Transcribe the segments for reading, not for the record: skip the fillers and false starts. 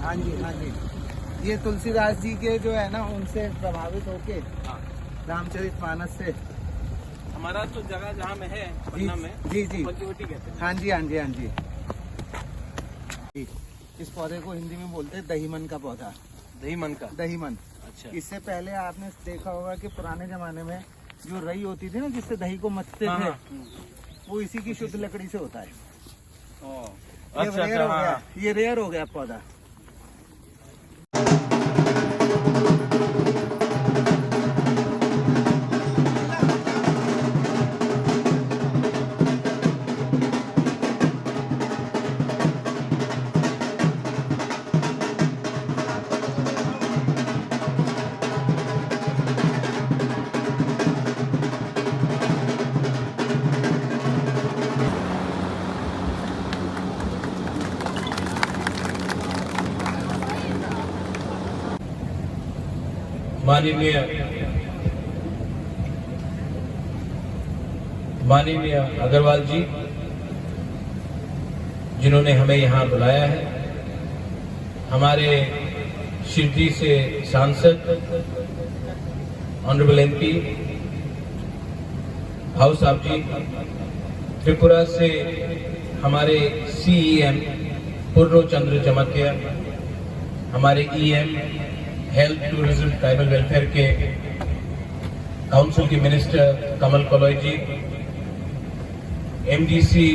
हाँ जी, हाँ जी। ये तुलसीदास जी के जो है ना, उनसे प्रभावित होके रामचरितमानस से हमारा तो जगह जहाँ में है पन्ना में, जी जी, पंचवटी कहते हैं। हाँ जी, हाँ जी, हाँ जी। इस पौधे को हिंदी में बोलते हैं दहीमन का पौधा। दहीमन का? दहीमन। अच्छा। इससे पहले आपने देखा होगा कि पुराने जमाने में जो रई होती थी ना, जिससे दही को मथते हाँ, थे, हाँ। वो इसी की शुद्ध लकड़ी से होता है। अच्छा, ये रेयर हो गया, हाँ। ये रेयर हो गया पौधा। माननीय अग्रवाल जी, जिन्होंने हमें यहाँ बुलाया है, हमारे शिरडी से सांसद ऑनरेबल एमपी हाउस साहब जी, त्रिपुरा से हमारे सीईएम पूर्ण चंद्र चमकिया, हमारे EM health tourism tribal welfare के काउंसिल के मिनिस्टर कमल कलॉय जी, एमडीसी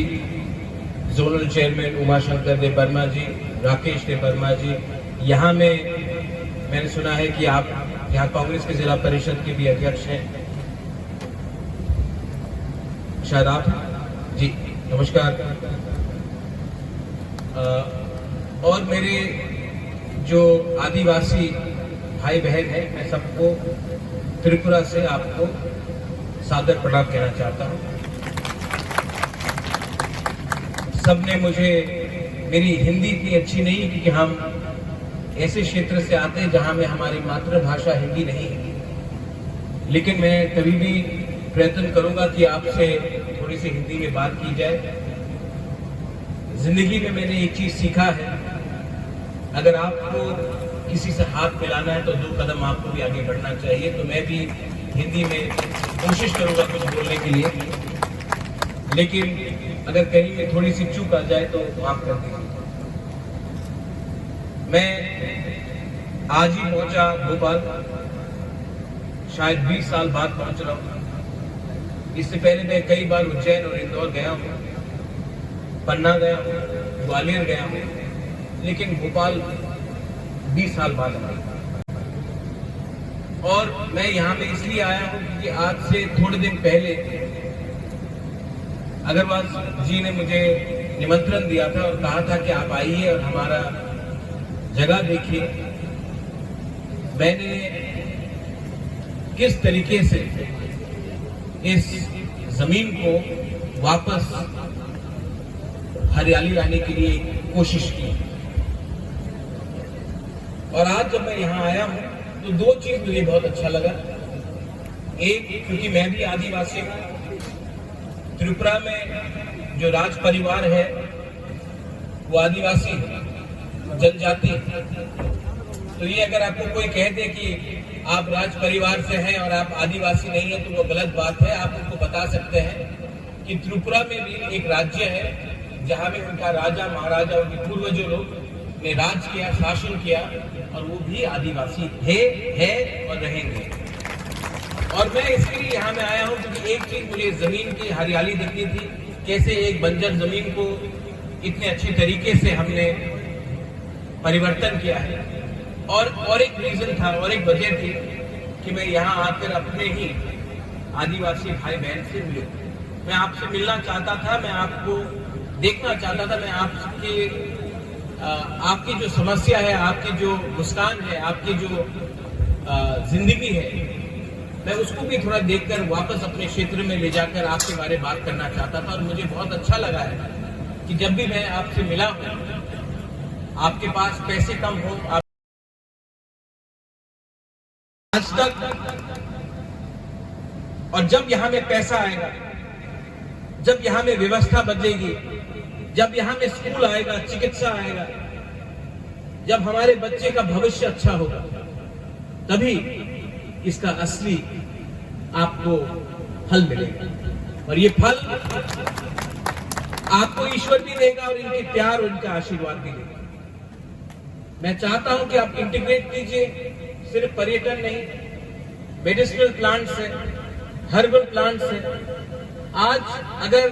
जोनल चेयरमैन उमाशंकर देव वर्मा जी, राकेश देव वर्मा जी, यहाँ में मैंने सुना है कि आप यहाँ कांग्रेस के जिला परिषद के भी अध्यक्ष हैं, शायद आप जी, नमस्कार। और मेरे जो आदिवासी भाई बहन हैं, मैं सबको त्रिपुरा से आपको सादर प्रणाम कहना चाहता हूँ। सबने मुझे, मेरी हिंदी इतनी अच्छी नहीं क्योंकि हम ऐसे क्षेत्र से आते हैं जहां में हमारी मातृभाषा हिंदी नहीं है, लेकिन मैं कभी भी प्रयत्न करूंगा कि आपसे थोड़ी सी हिंदी में बात की जाए। जिंदगी में मैंने एक चीज सीखा है, अगर आपको किसी से हाथ मिलाना है तो 2 कदम आपको भी आगे बढ़ना चाहिए। तो मैं भी हिंदी में कोशिश करूंगा कुछ बोलने के लिए, लेकिन अगर कहीं में थोड़ी सी चूक आ जाए तो माफ कर दीजिए। मैं आज ही पहुंचा भोपाल, शायद 20 साल बाद पहुंच रहा हूं। इससे पहले मैं कई बार उज्जैन और इंदौर गया हूं, पन्ना गया हूं, ग्वालियर गया हूं, लेकिन भोपाल 20 साल बाद आया। और मैं यहाँ पे इसलिए आया हूं क्योंकि आज से थोड़े दिन पहले अग्रवाल जी ने मुझे निमंत्रण दिया था और कहा था कि आप आइए और हमारा जगह देखिए। मैंने किस तरीके से इस जमीन को वापस हरियाली लाने के लिए कोशिश की, और आज जब मैं यहाँ आया हूं तो 2 चीज मुझे बहुत अच्छा लगा। एक, क्योंकि मैं भी आदिवासी हूं, त्रिपुरा में जो राज परिवार है वो आदिवासी जनजाति, तो ये अगर आपको कोई कह दे कि आप राज परिवार से हैं और आप आदिवासी नहीं हैं तो वो गलत बात है। आप उनको बता सकते हैं कि त्रिपुरा में भी एक राज्य है जहां में उनका राजा महाराजा, उनके पूर्वजों लोग ने राज किया, शासन किया, और वो भी आदिवासी थे, है और रहेंगे। और मैं इसके लिए यहाँ में आया हूँ क्योंकि एक चीज मुझे जमीन की हरियाली दिखनी थी, कैसे एक बंजर जमीन को इतने अच्छे तरीके से हमने परिवर्तन किया है। और एक रीजन था, और एक वजह थी कि मैं यहाँ आकर अपने ही आदिवासी भाई बहन से मिलूं। मैं आपसे मिलना चाहता था, मैं आपको देखना चाहता था, मैं आपकी जो समस्या है, आपकी जो मुस्कान है, आपकी जो जिंदगी है, मैं उसको भी थोड़ा देखकर वापस अपने क्षेत्र में ले जाकर आपके बारे में बात करना चाहता था। और मुझे बहुत अच्छा लगा है कि जब भी मैं आपसे मिला हूं, आपके पास पैसे कम हो, आज तक, और जब यहां में पैसा आएगा, जब यहां में व्यवस्था बदलेगी, जब यहां में स्कूल आएगा, चिकित्सा आएगा, जब हमारे बच्चे का भविष्य अच्छा होगा तभी इसका असली आपको फल मिलेगा। और ये फल आपको ईश्वर भी देगा और इनके प्यार और इनका आशीर्वाद भी देगा। मैं चाहता हूं कि आप इंटीग्रेट कीजिए, सिर्फ पर्यटन नहीं, मेडिसिनल प्लांट्स है, हर्बल प्लांट्स है। आज अगर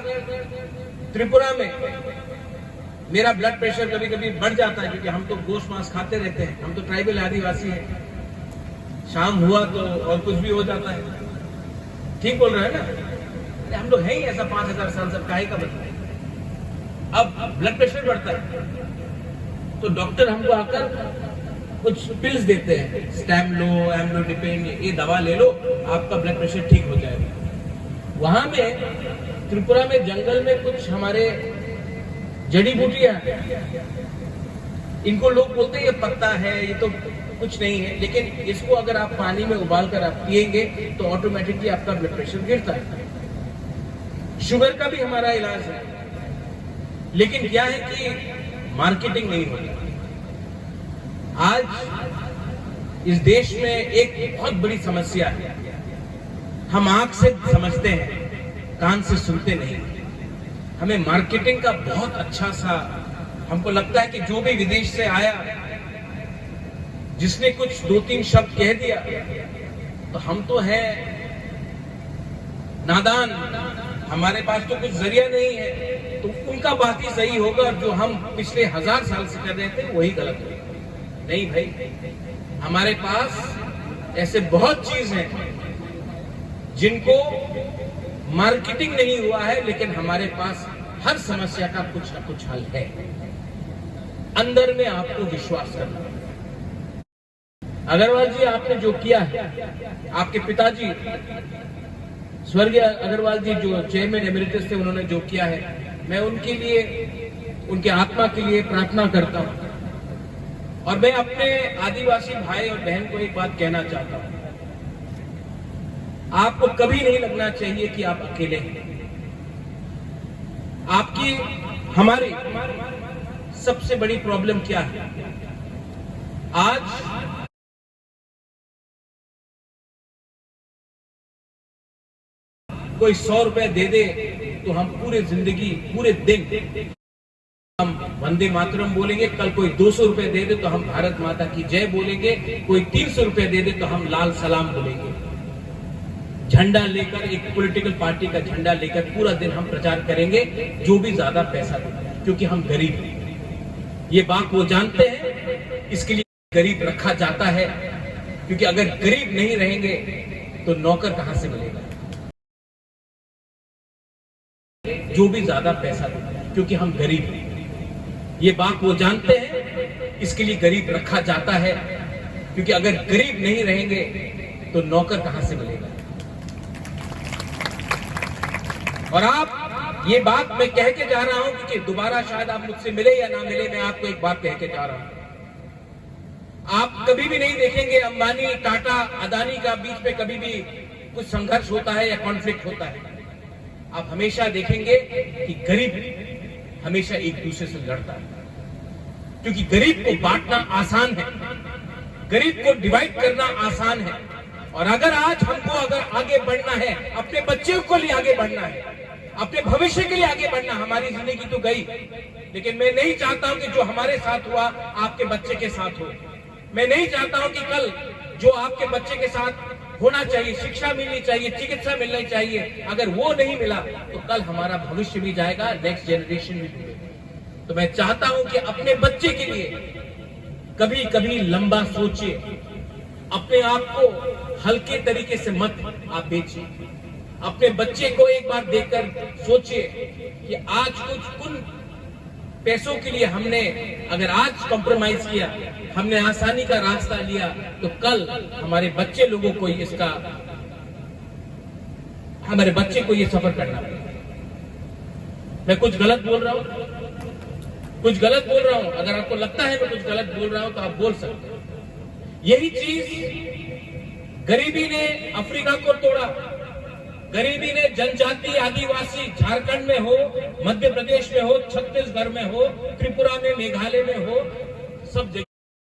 त्रिपुरा में मेरा ब्लड प्रेशर कभी कभी बढ़ जाता है, क्योंकि हम तो गोश्त मांस खाते रहते हैं, हम तो ट्राइबल आदिवासी हैं, शाम हुआ तो और कुछ भी हो जाता है। ठीक बोल रहे हैं ना? हम लोग हैं ही ऐसा 5000 साल सब काहे का बदला। अब ब्लड प्रेशर बढ़ता है तो डॉक्टर हमको आकर कुछ पिल्स देते हैं, स्टैमलो, एम्लोडिपिन, ये दवा ले लो, आपका ब्लड प्रेशर ठीक हो जाएगा। वहां में त्रिपुरा में जंगल में कुछ हमारे जड़ी बूटियां, इनको लोग बोलते हैं ये पत्ता है, ये तो कुछ नहीं है, लेकिन इसको अगर आप पानी में उबाल कर आप पिएंगे तो ऑटोमेटिकली आपका ब्लड प्रेशर गिरता है। शुगर का भी हमारा इलाज है, लेकिन क्या है कि मार्केटिंग नहीं होती। आज इस देश में एक बहुत बड़ी समस्या है, हम आंख से समझते हैं, कान से सुनते नहीं। हमें मार्केटिंग का बहुत अच्छा सा, हमको लगता है कि जो भी विदेश से आया, जिसने कुछ 2-3 शब्द कह दिया तो हम तो है नादान, हमारे पास तो कुछ जरिया नहीं है, तो उनका बात ही सही होगा, जो हम पिछले 1000 साल से कर रहे थे वही गलत होगा। नहीं भाई, हमारे पास ऐसे बहुत चीज हैं जिनको मार्केटिंग नहीं हुआ है, लेकिन हमारे पास हर समस्या का कुछ न कुछ हल है। अंदर में आपको विश्वास करना है। अग्रवाल जी, आपने जो किया है, आपके पिताजी स्वर्गीय अग्रवाल जी जो चेयरमैन एमिरेटस थे, उन्होंने जो किया है, मैं उनके लिए, उनके आत्मा के लिए प्रार्थना करता हूं। और मैं अपने आदिवासी भाई और बहन को एक बात कहना चाहता हूं, आपको कभी नहीं लगना चाहिए कि आप अकेले हैं। आपकी, हमारी सबसे बड़ी प्रॉब्लम क्या है? आज कोई 100 रुपए दे दे तो हम पूरे जिंदगी, पूरे दिन हम वंदे मातरम बोलेंगे, कल कोई 200 रुपए दे दे तो हम भारत माता की जय बोलेंगे, कोई 300 रुपए दे दे तो हम लाल सलाम बोलेंगे। झंडा लेकर, एक पॉलिटिकल पार्टी का झंडा लेकर पूरा दिन हम प्रचार करेंगे, जो भी ज्यादा पैसा दे, क्योंकि हम गरीब हैं। ये बात वो जानते हैं, इसके लिए गरीब रखा जाता है, क्योंकि अगर गरीब नहीं रहेंगे तो नौकर कहां से मिलेगा? जो भी ज्यादा पैसा दे, क्योंकि हम गरीब हैं। ये बात वो जानते हैं, इसके लिए गरीब रखा जाता है, क्योंकि अगर गरीब नहीं रहेंगे तो नौकर कहां से मिलेगा? और आप, ये बात मैं कह के जा रहा हूं क्योंकि दोबारा शायद आप मुझसे मिले या ना मिले, मैं आपको एक बात कह के जा रहा हूं। आप कभी भी नहीं देखेंगे अंबानी, टाटा, अदानी का बीच में कभी भी कुछ संघर्ष होता है या कॉन्फ्लिक्ट होता है। आप हमेशा देखेंगे कि गरीब हमेशा एक दूसरे से लड़ता है, क्योंकि गरीब को बांटना आसान है, गरीब को डिवाइड करना आसान है। और अगर आज हमको अगर आगे बढ़ना है, अपने बच्चों को लिए आगे बढ़ना है, अपने भविष्य के लिए आगे बढ़ना, हमारी जिंदगी तो गई, लेकिन मैं नहीं चाहता हूं कि जो हमारे साथ हुआ आपके बच्चे के साथ हो। मैं नहीं चाहता हूं कि कल जो आपके बच्चे के साथ होना चाहिए, शिक्षा मिलनी चाहिए, चिकित्सा मिलनी चाहिए, अगर वो नहीं मिला तो कल हमारा भविष्य भी जाएगा, नेक्स्ट जनरेशन भी डूबेगा। तो मैं चाहता हूं कि अपने बच्चे के लिए कभी कभी लंबा सोचिए, अपने आप को हल्के तरीके से मत आप बेचिए। अपने बच्चे को एक बार देखकर सोचिए कि आज कुछ पैसों के लिए हमने अगर आज कॉम्प्रोमाइज किया, हमने आसानी का रास्ता लिया, तो कल हमारे बच्चे लोगों को इसका, हमारे बच्चे को ये सफर करना पड़ेगा। मैं कुछ गलत बोल रहा हूं, कुछ गलत बोल रहा हूं, अगर आपको लगता है मैं कुछ गलत बोल रहा हूं तो आप बोल सकते हैं। यही चीज गरीबी ने अफ्रीका को तोड़ा, गरीबी ने जनजाति आदिवासी झारखंड में हो, मध्य प्रदेश में हो, छत्तीसगढ़ में हो, त्रिपुरा में, मेघालय में हो, सब जगह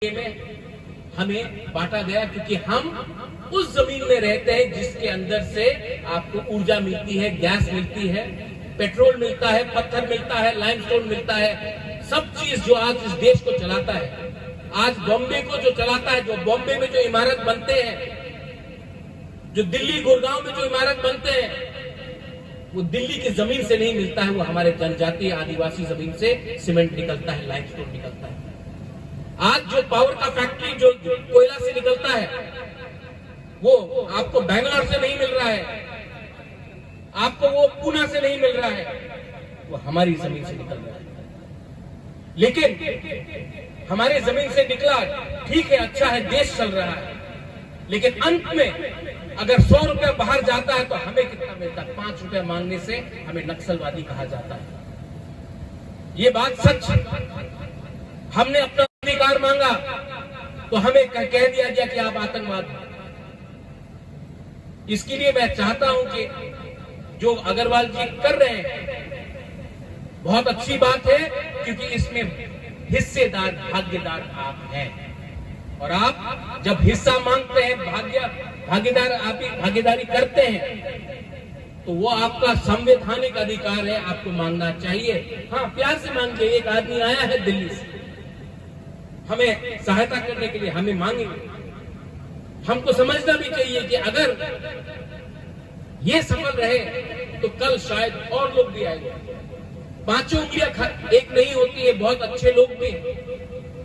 में हमें बांटा गया, क्योंकि हम उस जमीन में रहते हैं जिसके अंदर से आपको ऊर्जा मिलती है, गैस मिलती है, पेट्रोल मिलता है, पत्थर मिलता है, लाइमस्टोन मिलता है, सब चीज जो आज इस देश को चलाता है। आज बॉम्बे को जो चलाता है, जो बॉम्बे में जो इमारत बनते हैं, जो दिल्ली गुड़गांव में जो इमारत बनते हैं, वो दिल्ली की जमीन से नहीं मिलता है, वो हमारे जनजातीय आदिवासी जमीन से सीमेंट निकलता है, लाइमस्टोन निकलता है। आज जो पावर का फैक्ट्री जो कोयला से निकलता है, वो आपको बैंगलोर से नहीं मिल रहा है, आपको वो पूना से नहीं मिल रहा है, वो हमारी जमीन से निकल रहा है। लेकिन हमारे जमीन से निकला, ठीक है, अच्छा है, देश चल रहा है, लेकिन अंत में अगर 100 रुपया बाहर जाता है तो हमें कितना मिलता है? 5 रुपया मांगने से हमें नक्सलवादी कहा जाता है। ये बात सच है। हमने अपना अधिकार मांगा तो हमें कह दिया गया कि आप आतंकवाद हो। इसके लिए मैं चाहता हूं कि जो अग्रवाल जी कर रहे हैं बहुत अच्छी बात है, क्योंकि इसमें हिस्सेदार, भागीदार आप हैं। और आप जब हिस्सा मांगते हैं, भागीदारी करते हैं, तो वो आपका संवैधानिक अधिकार है, आपको मांगना चाहिए। हाँ, प्यार से मांगिए। एक आदमी आया है दिल्ली से हमें सहायता करने के लिए, हमें मांगेंगे। हमको समझना भी चाहिए कि अगर ये सफल रहे तो कल शायद और लोग भी आएंगे। 5 उंगलियां एक नहीं होती है, बहुत अच्छे लोग भी हैं,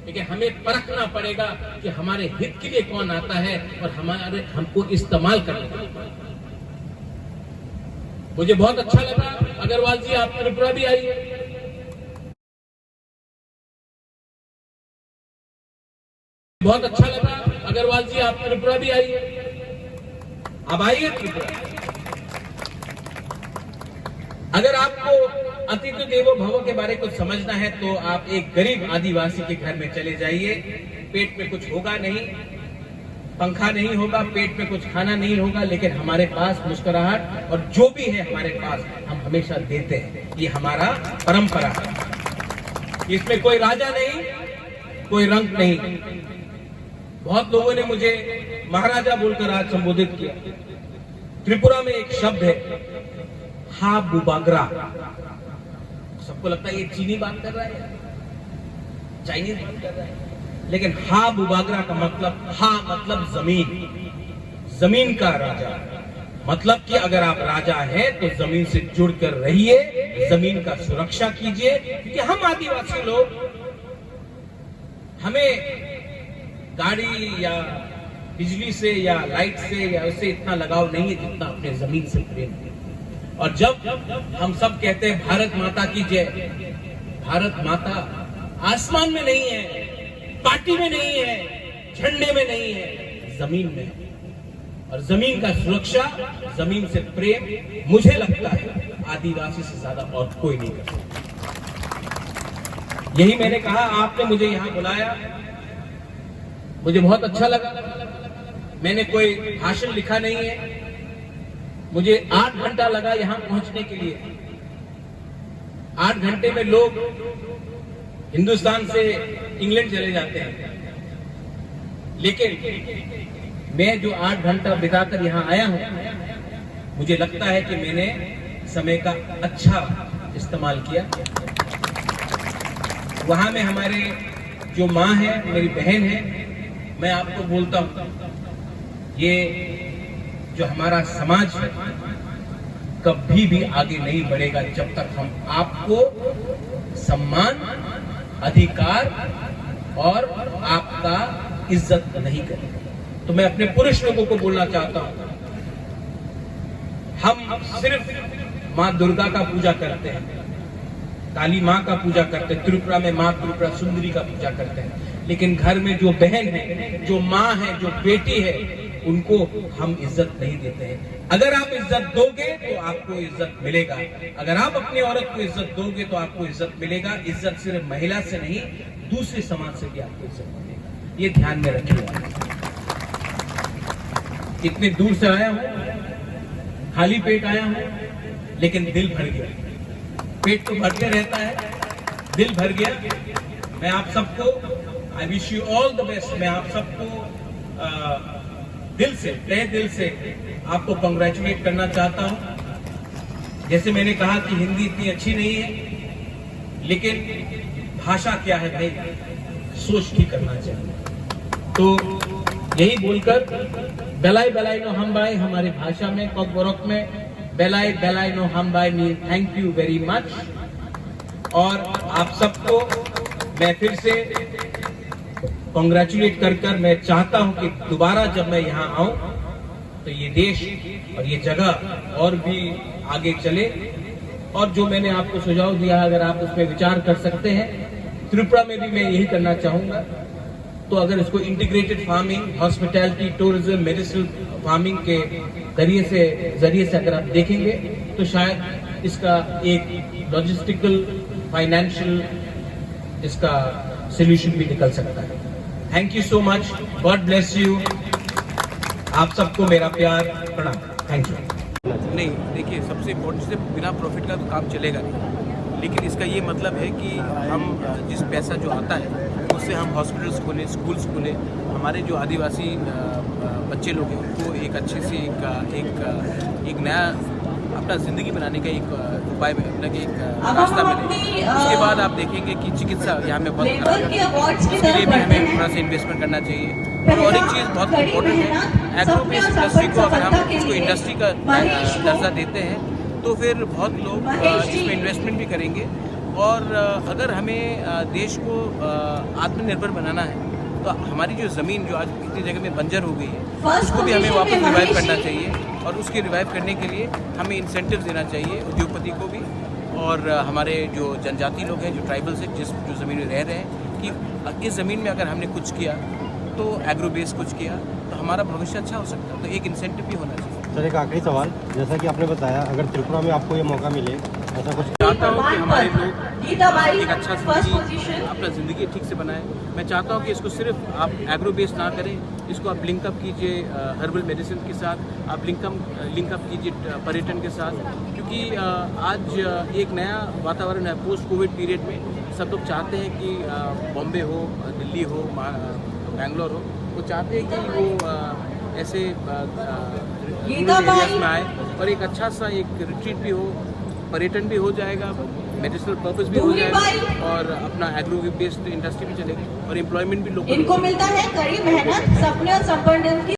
लेकिन हमें परखना पड़ेगा कि हमारे हित के लिए कौन आता है और हमको इस्तेमाल करना पड़ेगा। मुझे बहुत अच्छा लगा अग्रवाल जी, आप त्रिपुरा भी आइए। बहुत अच्छा लगा अग्रवाल जी, आप त्रिपुरा भी आइए। अब आइए त्रिपुरा। अगर आपको अतिथि देवो भव के बारे में कुछ समझना है तो आप एक गरीब आदिवासी के घर में चले जाइए। पेट में कुछ होगा नहीं, पंखा नहीं होगा, पेट में कुछ खाना नहीं होगा, लेकिन हमारे पास मुस्कुराहट और जो भी है हमारे पास, हम हमेशा देते हैं। ये हमारा परंपरा है। इसमें कोई राजा नहीं, कोई रंग नहीं। बहुत लोगों ने मुझे महाराजा बोलकर आज संबोधित किया। त्रिपुरा में एक शब्द है, हा बुबागरा। सबको लगता है ये चीनी बात कर रहा है, चाइनीज बात कर रहा है, लेकिन हा बुबागरा का मतलब, हा मतलब जमीन, जमीन का राजा। मतलब कि अगर आप राजा हैं तो जमीन से जुड़कर रहिए, जमीन का सुरक्षा कीजिए। क्योंकि हम आदिवासी लोग, हमें गाड़ी या बिजली से या लाइट से या उससे इतना लगाव नहीं है जितना अपने जमीन से प्रेम है। और जब हम सब कहते हैं भारत माता की जय, भारत माता आसमान में नहीं है, पार्टी में नहीं है, झंडे में नहीं है, जमीन में है। और जमीन का सुरक्षा, जमीन से प्रेम, मुझे लगता है आदिवासी से ज्यादा और कोई नहीं कर सकता। यही मैंने कहा, आपने मुझे यहां बुलाया, मुझे बहुत अच्छा लगा। मैंने कोई भाषण लिखा नहीं है, मुझे 8 घंटा लगा यहां पहुंचने के लिए। 8 घंटे में लोग हिंदुस्तान से इंग्लैंड चले जाते हैं, लेकिन मैं जो 8 घंटा बिताकर यहां आया हूं, मुझे लगता है कि मैंने समय का अच्छा इस्तेमाल किया। वहां में हमारे जो माँ है, मेरी बहन है, मैं आपको बोलता हूं, ये जो हमारा समाज है कभी भी आगे नहीं बढ़ेगा जब तक हम आपको सम्मान, अधिकार और आपका इज्जत नहीं करेंगे। तो मैं अपने पुरुष लोगों को बोलना चाहता हूं, हम सिर्फ माँ दुर्गा का पूजा करते हैं, काली माँ का पूजा करते हैं, त्रिपुरा में माँ त्रिपुरा सुंदरी का पूजा करते हैं, लेकिन घर में जो बहन है, जो माँ है, जो बेटी है, उनको हम इज्जत नहीं देते हैं। अगर आप इज्जत दोगे तो आपको इज्जत मिलेगा। अगर आप अपनी औरत को इज्जत दोगे तो आपको इज्जत मिलेगा। इज्जत सिर्फ महिला से नहीं, दूसरे समाज से भी आपको इज्जत मिलेगा। ये ध्यान में रखिएगा। इतने दूर से आया हूं, खाली पेट आया हूं, लेकिन दिल भर गया। पेट तो भरते रहता है, दिल भर गया। मैं आप सबको I wish you all the best. मैं आप सबको दिल से, तहे दिल से आपको कंग्रेचुलेट करना चाहता हूं। जैसे मैंने कहा कि हिंदी इतनी अच्छी नहीं है, लेकिन भाषा क्या है भाई, सोच ठीक करना चाहिए। तो यही बोलकर बेलाई बेलाई नो हम बाय, हमारी भाषा में कॉकबोरक में बेलाई बेलाई नो हम बाय मीन थैंक यू वेरी मच। और आप सबको मैं फिर से कॉन्ग्रेचुलेट कर मैं चाहता हूं कि दोबारा जब मैं यहाँ आऊं तो ये देश और ये जगह और भी आगे चले। और जो मैंने आपको सुझाव दिया, अगर आप उस पर विचार कर सकते हैं, त्रिपुरा में भी मैं यही करना चाहूंगा। तो अगर इसको integrated farming, hospitality, tourism, medicine farming के जरिए से अगर आप देखेंगे तो शायद इसका एक लॉजिस्टिकल, फाइनेंशियल इसका सोल्यूशन भी निकल सकता है। Thank you so much, God bless you. आप सबको मेरा प्यार, प्रणाम, थैंक यू। नहीं, देखिए, सबसे इम्पोर्टेंट से बिना प्रॉफिट का तो काम चलेगा नहीं, लेकिन इसका ये मतलब है कि हम जिस पैसा जो आता है उससे हम हॉस्पिटल्स खोलें, स्कूल्स खोलें, हमारे जो आदिवासी बच्चे लोग हैं उनको एक अच्छे से एक नया अपना ज़िंदगी बनाने का एक उपाय मिले, एक रास्ता मिले। उसके बाद आप देखेंगे कि चिकित्सा यहाँ में बहुत खराब है, इसके लिए भी हमें थोड़ा सा इन्वेस्टमेंट करना चाहिए। और एक चीज़ बहुत इम्पोर्टेंट है, एग्रो बेस्ड इंडस्ट्री को अगर हम इसको इंडस्ट्री का दर्जा देते हैं तो फिर बहुत लोग इसमें इन्वेस्टमेंट भी करेंगे। और अगर हमें देश को आत्मनिर्भर बनाना है तो हमारी जो ज़मीन जो आज इतनी जगह में बंजर हो गई है उसको भी हमें वापस रिवाइव करना चाहिए। और उसके रिवाइव करने के लिए हमें इंसेंटिव देना चाहिए उद्योगपति को भी, और हमारे जो जनजाति लोग हैं, जो ट्राइबल्स हैं, जो ज़मीन में रह रहे हैं, कि इस ज़मीन में अगर हमने कुछ किया तो एग्रो बेस कुछ किया तो हमारा भविष्य अच्छा हो सकता है। तो एक इंसेंटिव भी होना चाहिए। सर, एक आखिरी सवाल, जैसा कि आपने बताया, अगर त्रिपुरा में आपको ये मौका मिले, ऐसा कुछ चाहता हूँ कि हमारे लोग एक अच्छा अपना ज़िंदगी ठीक से बनाएं। मैं चाहता हूँ कि इसको सिर्फ आप एग्रो बेस ना करें, इसको आप लिंकअप कीजिए हर्बल मेडिसिन के साथ, आप लिंकअप कीजिए पर्यटन के साथ, क्योंकि आज एक नया वातावरण है पोस्ट कोविड पीरियड में। सब लोग चाहते हैं कि बॉम्बे हो, दिल्ली हो, बेंगलोर हो, वो चाहते हैं कि वो ऐसे एरियाज में आए और एक अच्छा सा एक रिट्रीट भी हो, पर्यटन भी हो जाएगा, मेडिसिनल पर्पस भी हो जाएगा, और अपना एग्रो बेस्ड इंडस्ट्री भी चलेगी और एम्प्लॉयमेंट भी लोग इनको मिलता है कड़ी मेहनत, सपने और संपन्न